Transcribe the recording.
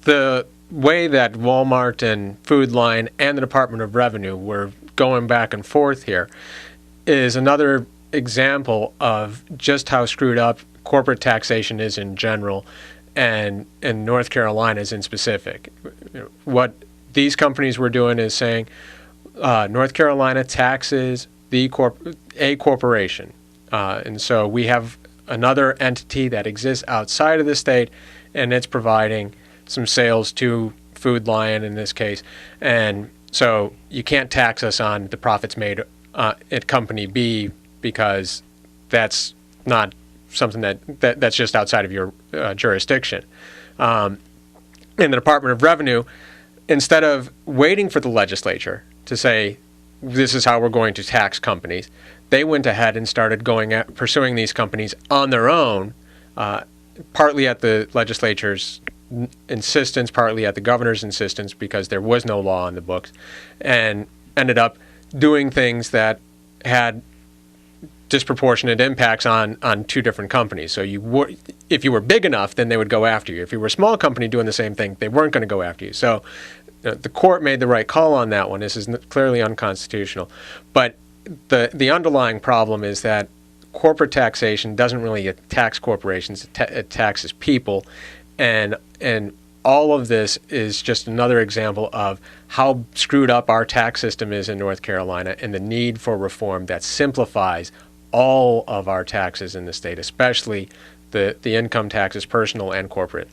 the way that Wal-Mart and Food Lion and the Department of Revenue were going back and forth here is another example of just how screwed up corporate taxation is in general, and North Carolina's in specific. What these companies were doing is saying North Carolina taxes a corporation, and so we have another entity that exists outside of the state, and it's providing some sales to Food Lion in this case, and so you can't tax us on the profits made at Company B because that's not something that's just outside of your jurisdiction. In the Department of Revenue, instead of waiting for the legislature to say this is how we're going to tax companies, they went ahead and started pursuing these companies on their own, partly at the legislature's insistence, partly at the governor's insistence, because there was no law on the books, and ended up doing things that had disproportionate impacts on two different companies. So if you were big enough, then they would go after you. If you were a small company doing the same thing, they weren't going to go after you. So the court made the right call on that one. This is clearly unconstitutional. But the underlying problem is that corporate taxation doesn't really tax corporations. It taxes people. And all of this is just another example of how screwed up our tax system is in North Carolina and the need for reform that simplifies all of our taxes in the state, especially the income taxes, personal and corporate.